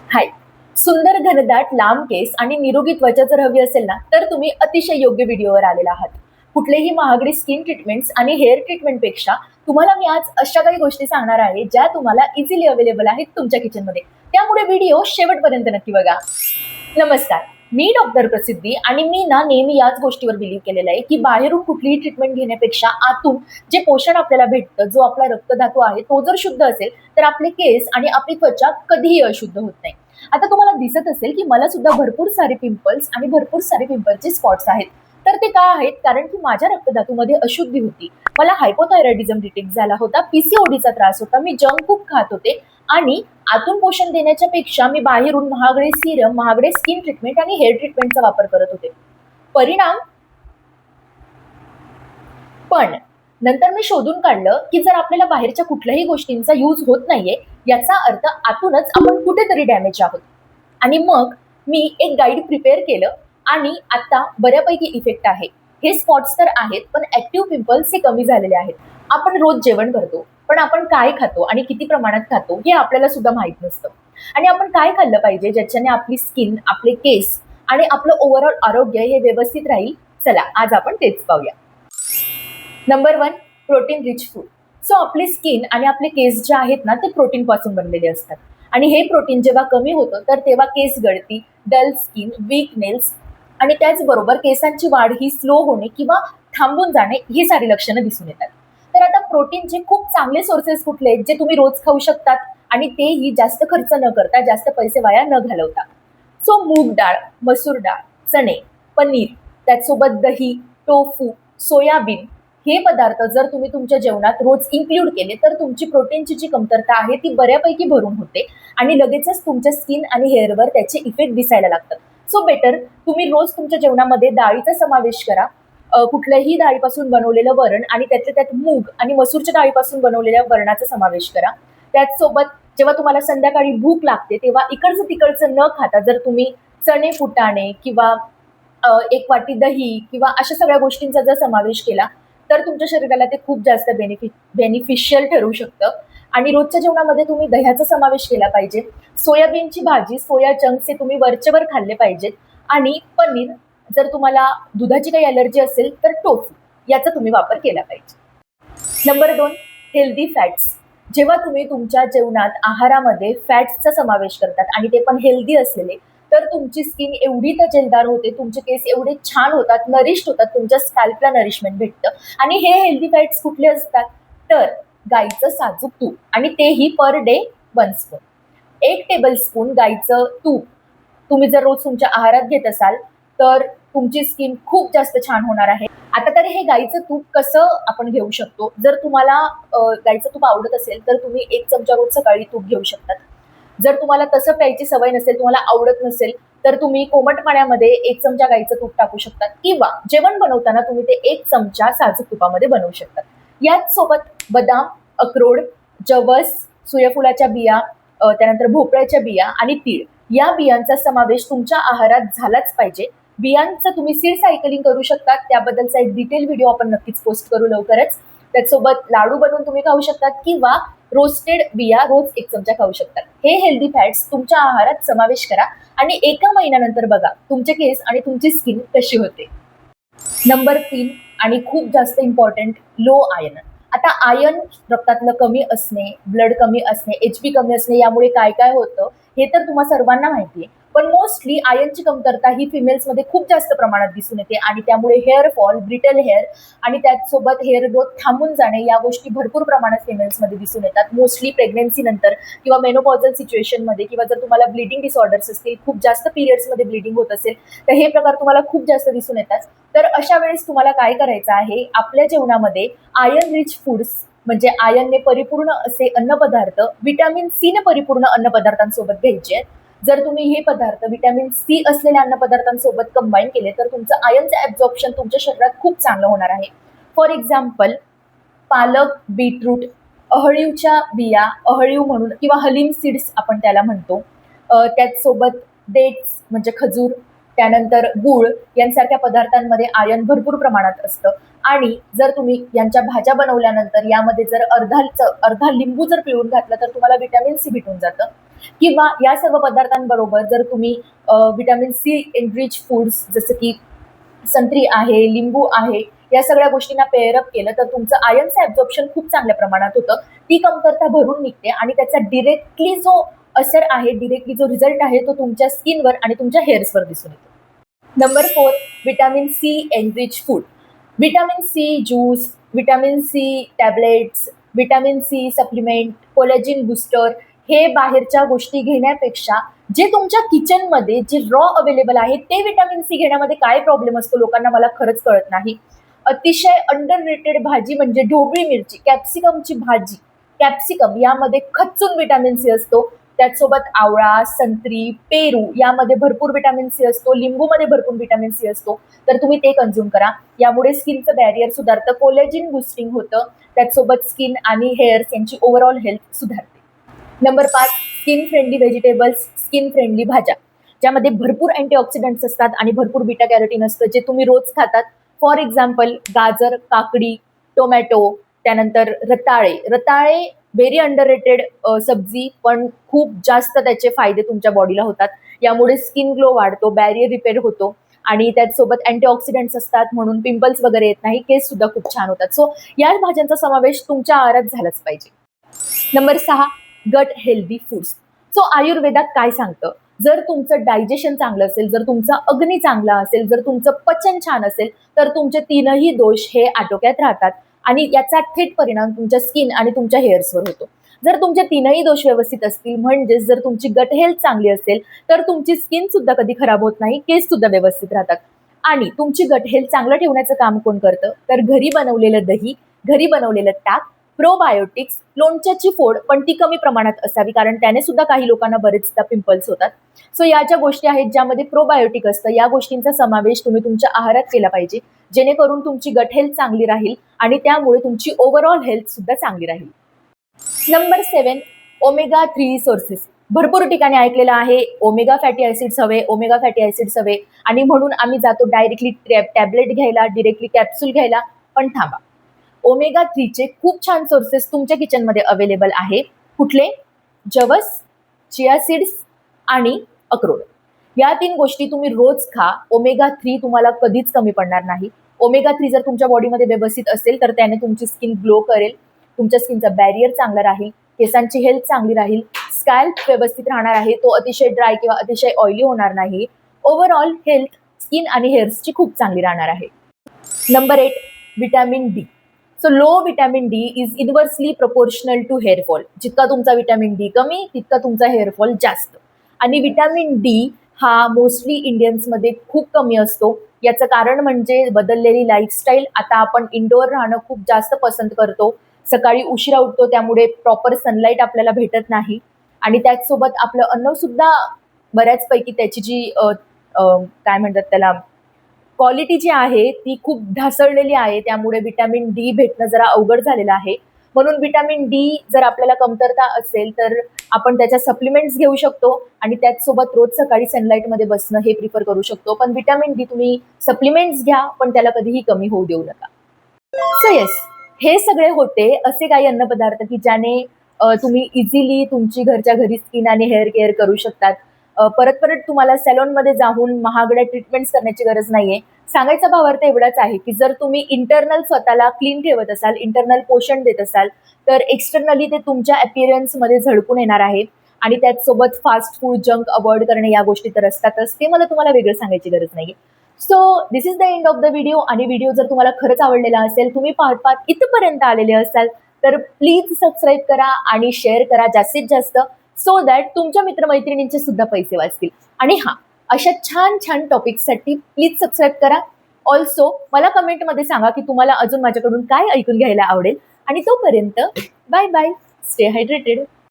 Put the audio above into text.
हाय. सुंदर घनदाट लांब केस आणि निरोगी त्वचा जर हवी असेल ना, तर तुम्ही अतिशय योग्य व्हिडिओवर आलेला आहात. कुठलेही महागडी स्किन ट्रीटमेंट्स आणि हेअर ट्रीटमेंटपेक्षा तुम्हाला मी आज अशा काही गोष्टी सांगणार आहे ज्या तुम्हाला इझिली अवेलेबल आहेत तुमच्या किचनमध्ये. त्यामुळे व्हिडिओ शेवटपर्यंत नक्की बघा. नमस्कार, मी डॉक्टर प्रसिद्धी आणि मी ना नेहमी याच गोष्टीवर बिलीव्ह केलेलं आहे की बाहेरून कुठलीही ट्रीटमेंट घेण्यापेक्षा आतून जे पोषण आपल्याला भेटतं, जो आपला रक्तधातू आहे तो जर शुद्ध असेल तर आपले केस आणि आपली त्वचा कधीही अशुद्ध होत नाही. आता तुम्हाला दिसत असेल की मला सुद्धा भरपूर सारे पिंपल्स आणि भरपूर सारे पिंपलचे स्पॉट्स आहेत. तर ते का आहेत? कारण की माझ्या रक्तधातूमध्ये अशुद्धी होती. मला हायपोथायरॉइडिझम डिटेक्ट झाला होता, पीसीओडीचा त्रास होता, मी जंक खूप खात होते आणि आतून पोषण देण्याच्या पेक्षा मी बाहेरून महागडे सिरम, महागडे स्किन ट्रीटमेंट आणि हेअर ट्रीटमेंटचा वापर करत होते. परिणाम पण नंतर मी शोधून काढलं की जर आपल्याला बाहेरच्या कुठल्याही गोष्टींचा यूज होत नाहीये, याचा अर्थ आतूनच आपण कुठेतरी डॅमेज आहोत. आणि मग मी एक गाईड प्रिपेअर केलं आणि आता बऱ्यापैकी इफेक्ट आहे. हे स्पॉट्स तर आहेत, पण ऍक्टिव्ह पिंपल्स हे कमी झालेले आहेत. आपण रोज जेवण करतो, पण आपण काय खातो आणि किती प्रमाणात खातो हे आपल्याला सुद्धा माहित नसतं. आणि आपण काय खाल्लं पाहिजे ज्याच्याने आपली स्किन, आपले केस आणि आपलं ओव्हरऑल आरोग्य हे व्यवस्थित राहील. चला आज आपण तेच पाहूया. Number 1, protein rich food. So आपली स्किन आणि आपले केस जे आहेत ना, ते प्रोटीन पासून बनलेले असतात. आणि हे प्रोटीन जेव्हा कमी होतं तर तेव्हा केस गळती, डल स्किन, वीक नेल्स आणि त्याचबरोबर केसांची वाढ ही स्लो होणे किंवा थांबून जाणे ही सारी लक्षणं दिसून येतात. तर आता प्रोटीनचे खूप चांगले सोर्सेस कुठले आहेत जे तुम्ही रोज खाऊ शकतात आणि तेही जास्त खर्च न करता, जास्त पैसे वाया न घालवता. सो मूग डाळ, मसूर डाळ, चणे, पनीर, त्याचसोबत दही, टोफू, सोयाबीन हे पदार्थ जर तुम्ही तुमच्या जेवणात रोज इन्क्लूड केले तर तुमची प्रोटीनची जी कमतरता आहे ती बऱ्यापैकी भरून होते आणि लगेचच तुमच्या स्किन आणि हेअरवर त्याचे इफेक्ट दिसायला लागतात. सो बेटर तुम्ही रोज तुमच्या जेवणामध्ये डाळीचा समावेश करा. कुठल्याही डाळीपासून बनवलेलं वरण आणि त्यातल्या त्यात मूग आणि मसूरच्या डाळीपासून बनवलेल्या वरणाचा समावेश करा. त्याचसोबत जेव्हा तुम्हाला संध्याकाळी भूक लागते तेव्हा इकडचं तिकडचं न खाता जर तुम्ही चणे, फुटाणे किंवा एक वाटी दही किंवा अशा सगळ्या गोष्टींचा जर समावेश केला तर तुमच्या शरीराला ते खूप जास्त बेनिफिशियल ठरू शकतं. आणि रोजच्या जेवणामध्ये तुम्ही दह्याचा समावेश केला पाहिजे. सोयाबीनची भाजी, सोया चंक्स हे तुम्ही वरचेवर खाल्ले पाहिजेत. आणि पनीर, जर तुम्हाला दुधाची काही अलर्जी असेल तर टोफू याचा तुम्ही वापर केला पाहिजे. Number 2, healthy fats. जेव्हा तुम्ही तुमच्या जेवणात, आहारामध्ये फॅट्सचा समावेश करतात आणि ते पण हेल्दी असलेले, तर तुमची स्किन एवढी तजेलदार होते, तुमचे केस एवढे छान होतात, नरिश्ड होतात, तुमच्या स्कॅल्पला नरिशमेंट भेटतं. आणि हे हेल्दी फॅट्स कुठले असतात? तर गाईचं साजूक तूप आणि तेही पर डे 1 स्पून. 1 टेबलस्पून गाईचं तूप तुम्ही जर रोज तुमच्या आहारात घेत असाल तर तुमची स्किन खूप जास्त छान होणार आहे. आता तर हे गाईचं तूप कसं आपण घेऊ शकतो? जर तुम्हाला गाईचं तूप आवडत असेल तर तुम्ही 1 चमचा रोज सकाळी तूप घेऊ शकतात. जर तुम्हाला तसं प्यायची सवय नसेल, तुम्हाला आवडत नसेल, तर तुम्ही कोमट पाण्यामध्ये 1 चमचा गाईचं तूप टाकू शकता किंवा जेवण बनवताना तुम्ही ते 1 चमचा साजूक तुपामध्ये बनवू शकता. याच सोबत बदाम, अक्रोड, जवस, सूर्यफुलाच्या बिया, त्यानंतर भोपळ्याच्या बिया आणि तीळ या बियांचा समावेश तुमच्या आहारात झालाच पाहिजे. बियांचं तुम्ही सीड सायकलिंग करू शकता, त्याबद्दलचा एक डिटेल व्हिडिओ आपण नक्कीच पोस्ट करू लवकरच. त्याचसोबत लाडू बनवून तुम्ही खाऊ शकतात किंवा रोस्टेड बिया रोज 1 चमचा खाऊ शकतात. हे हेल्दी फॅट्स तुमच्या आहारात समावेश करा आणि 1 महिन्यानंतर बघा तुमचे केस आणि तुमची स्किन कशी होते. नंबर 3 आणि खूप जास्त इम्पॉर्टंट, लो आयर्न. आता आयर्न रक्तातलं कमी असणे, ब्लड कमी असणे, HP कमी असणे यामुळे काय काय होतं हे तर तुम्हा सर्वांना माहिती आहे. पण मोस्टली आयर्नची कमतरता ही फिमेल्समध्ये खूप जास्त प्रमाणात दिसून येते आणि त्यामुळे हेअर फॉल, ब्रिटल हेअर आणि त्याचसोबत हेअर ग्रोथ थांबून जाणे या गोष्टी भरपूर प्रमाणात फिमेल्समध्ये दिसून येतात. मोस्टली प्रेग्नन्सी नंतर किंवा मेनोपॉझल सिच्युएशनमध्ये किंवा जर तुम्हाला ब्लिडिंग डिसऑर्डर्स असतील, खूप जास्त पिरियड्समध्ये ब्लिडिंग होत असेल तर हे प्रकार तुम्हाला खूप जास्त दिसून येतात. तर अशा वेळेस तुम्हाला काय करायचं आहे? आपल्या जेवणामध्ये आयर्न रिच फूड्स म्हणजे आयर्नने परिपूर्ण असे अन्नपदार्थ, व्हिटॅमिन सी ने परिपूर्ण अन्नपदार्थांसोबत घ्यायचे आहेत. जर तुम्ही हे पदार्थ व्हिटॅमिन सी असलेल्या अन्नपदार्थांसोबत कंबाईन केले तर तुमचं आयर्नचं ॲब्झॉर्प्शन तुमच्या शरीरात खूप चांगलं होणार आहे. फॉर एक्झाम्पल, पालक, बीटरूट, अहळीवच्या बिया, अहळीव म्हणून किंवा हलीम सीड्स आपण त्याला म्हणतो. त्याचसोबत डेट्स म्हणजे खजूर, त्यानंतर गूळ यांसारख्या पदार्थांमध्ये आयर्न भरपूर प्रमाणात असतं. आणि जर तुम्ही यांच्या भाज्या बनवल्यानंतर यामध्ये जर अर्धा लिंबू जर पिळून घातला तर तुम्हाला व्हिटॅमिन सी भेटून जातं. किंवा या सर्व पदार्थांबरोबर जर तुम्ही व्हिटॅमिन सी एनरिच फूड्स जसं की संत्री आहे, लिंबू आहे, या सगळ्या गोष्टींना पेअर अप केलं तर तुमचं आयर्नचं ॲब्झॉर्प्शन खूप चांगल्या प्रमाणात होतं. ती कमतरता भरून निघते आणि त्याचा डिरेक्टली जो असर आहे, डिरेक्टली जो रिझल्ट आहे तो तुमच्या स्किनवर आणि तुमच्या हेअर्सवर दिसून येतो. Number 4, vitamin C enrich food. Vitamin C juice, vitamin C tablets, vitamin C supplement, collagen booster हे बाहेरच्या गोष्टी घेण्यापेक्षा जे तुमच्या किचनमध्ये जे रॉ अवेलेबल आहे ते व्हिटॅमिन सी घेण्यामध्ये काय प्रॉब्लेम असतो लोकांना मला खरंच कळत नाही. अतिशय अंडर रेटेड भाजी म्हणजे ढोबळी मिरची, कॅप्सिकमची भाजी. कॅप्सिकम यामध्ये खच्चून व्हिटॅमिन सी असतो. त्याचसोबत आवळा, संत्री, पेरू यामध्ये भरपूर व्हिटॅमिन सी असतो. लिंबूमध्ये भरपूर व्हिटॅमिन सी असतो. तर तुम्ही ते कन्झ्युम करा. यामुळे स्किनचं बॅरियर सुधारतं, कोलॅजिन बुस्टिंग होतं. त्याचसोबत स्किन आणि हेअर्स यांची ओव्हरऑल हेल्थ सुधारते. Number 5, skin friendly vegetables, skin friendly भाज्या, ज्यामध्ये भरपूर अँटीऑक्सिडंट्स असतात आणि भरपूर बीटा कॅरोटीन असतं जे तुम्ही रोज खातात. फॉर एक्झाम्पल गाजर, काकडी, टोमॅटो, त्यानंतर रताळे. रताळे व्हेरी अंडररेटेड सब्जी, पण खूप जास्त त्याचे फायदे तुमच्या बॉडीला होतात. यामुळे स्किन ग्लो वाढतो, बॅरियर रिपेअर होतो आणि त्याचसोबत अँटीऑक्सिडंट्स असतात म्हणून पिंपल्स वगैरे येत नाही, केस सुद्धा खूप छान होतात. सो या भाज्यांचा समावेश तुमच्या आहारात झालाच पाहिजे. Number 6, gut healthy foods. So आयुर्वेदात काय सांगतं, जर तुमचं डायजेशन चांगलं असेल, जर तुमचा अग्नी चांगला असेल, जर तुमचं पचन छान असेल तर तुमचे 3ही दोष हे आटोक्यात राहतात आणि याचा थेट परिणाम तुमच्या स्किन आणि तुमच्या हेअर्सवर होतो. जर तुमचे 3ही दोष व्यवस्थित असतील म्हणजेच जर तुमची गट हेल्थ चांगली असेल तर तुमची स्किन सुद्धा कधी खराब होत नाही, केस सुद्धा व्यवस्थित राहतात. आणि तुमची गट हेल्थ चांगलं ठेवण्याचं काम कोण करतं, तर घरी बनवलेलं दही, घरी बनवलेलं ताक, प्रोबायोटिक्स, लोणच्याची फोड, पण ती कमी प्रमाणात असावी कारण त्याने सुद्धा काही लोकांना बरेचदा पिंपल्स होतात. सो या ज्या गोष्टी आहेत ज्यामध्ये प्रोबायोटिक असतं या गोष्टींचा समावेश तुम्ही तुमच्या आहारात केला पाहिजे, जेणेकरून तुमची गट हेल्थ चांगली राहील आणि त्यामुळे तुमची ओव्हरऑल हेल्थ सुद्धा चांगली राहील. Number 7, omega 3 sources. भरपूर ठिकाणी ऐकलेलं आहे ओमेगा फॅटी ऍसिड्स हवे, ओमेगा फॅटी ऍसिड्स हवे आणि म्हणून आम्ही जातो डायरेक्टली टॅबलेट घ्यायला, डिरेक्टली कॅप्सूल घ्यायला. पण थांबा, ओमेगा 3चे खूप छान सोर्सेस तुमच्या किचनमध्ये अवेलेबल आहे. कुठले? जवस, चिया सीड्स आणि अक्रोड. या 3 गोष्टी तुम्ही रोज खा. ओमेगा 3 तुम्हाला कधीच कमी पडणार नाही. ओमेगा 3 जर तुमच्या बॉडीमध्ये व्यवस्थित असेल तर त्याने तुमची स्किन ग्लो करेल, तुमच्या स्किनचा बॅरियर चांगला राहील, केसांची हेल्थ चांगली राहील, स्कॅल्प व्यवस्थित राहणार आहे, तो अतिशय ड्राय किंवा अतिशय ऑइली होणार नाही. ओव्हरऑल हेल्थ स्किन आणि हेअर्सची खूप चांगली राहणार आहे. Number 8, vitamin D. So low vitamin D is inversely proportional to hairfall. जितका तुमचा व्हिटॅमिन डी कमी तितका तुमचा हेअरफॉल जास्त. आणि व्हिटॅमिन डी हा मोस्टली इंडियन्समध्ये खूप कमी असतो. याचं कारण म्हणजे बदललेली लाईफस्टाईल. आता आपण इंडोअर राहणं खूप जास्त पसंत करतो, सकाळी उशिरा उठतो त्यामुळे प्रॉपर सनलाईट आपल्याला भेटत नाही आणि त्याचसोबत आपलं अन्नसुद्धा बऱ्याचपैकी त्याची जी काय म्हणतात त्याला क्वालिटी जी आहे ती खूप ढासळलेली आहे, त्यामुळे व्हिटॅमिन डी भेटणं जरा अवघड झालेलं आहे. म्हणून व्हिटॅमिन डी जर आपल्याला कमतरता असेल तर आपण त्याच्या सप्लिमेंट्स घेऊ शकतो आणि त्याचसोबत रोज सकाळी सनलाईटमध्ये बसणं हे प्रिफर करू शकतो. पण व्हिटॅमिन डी तुम्ही सप्लिमेंट्स घ्या, पण त्याला कधीही कमी होऊ देऊ नका. सो येस, हे सगळे होते असे काही अन्नपदार्थ की ज्याने तुम्ही इझिली तुमची घरच्या घरी स्किन आणि हेअर केअर करू शकतात. परत परत तुम्हाला सॅलॉनमध्ये जाऊन महागड्या ट्रीटमेंट्स करण्याची गरज नाहीये. सांगायचा भावार्थ एवढाच आहे की जर तुम्ही इंटरनल स्वतःला क्लीन ठेवत असाल, इंटरनल पोषण देत असाल तर एक्सटर्नली ते तुमच्या अपीअरन्समध्ये झळकून येणार आहे. आणि त्याचसोबत फास्ट फूड, जंक अवॉइड करणे या गोष्टी तर असतातच, ते मला तुम्हाला वेगळं सांगायची गरज नाही. So this is the end of the video. आणि व्हिडिओ जर तुम्हाला खरंच आवडलेला असेल, तुम्ही पाहत इथपर्यंत आलेले असाल तर प्लीज सबस्क्राईब करा आणि शेअर करा जास्तीत जास्त, सो दॅट तुमच्या मित्रमैत्रिणींचे सुद्धा पैसे वाचतील. आणि हां, अशा छान छान टॉपिक्ससाठी प्लीज सबस्क्राईब करा. ऑल्सो मला कमेंटमध्ये सांगा की तुम्हाला अजून माझ्याकडून काय ऐकून घ्यायला आवडेल. आणि तोपर्यंत बाय बाय, स्टे हायड्रेटेड.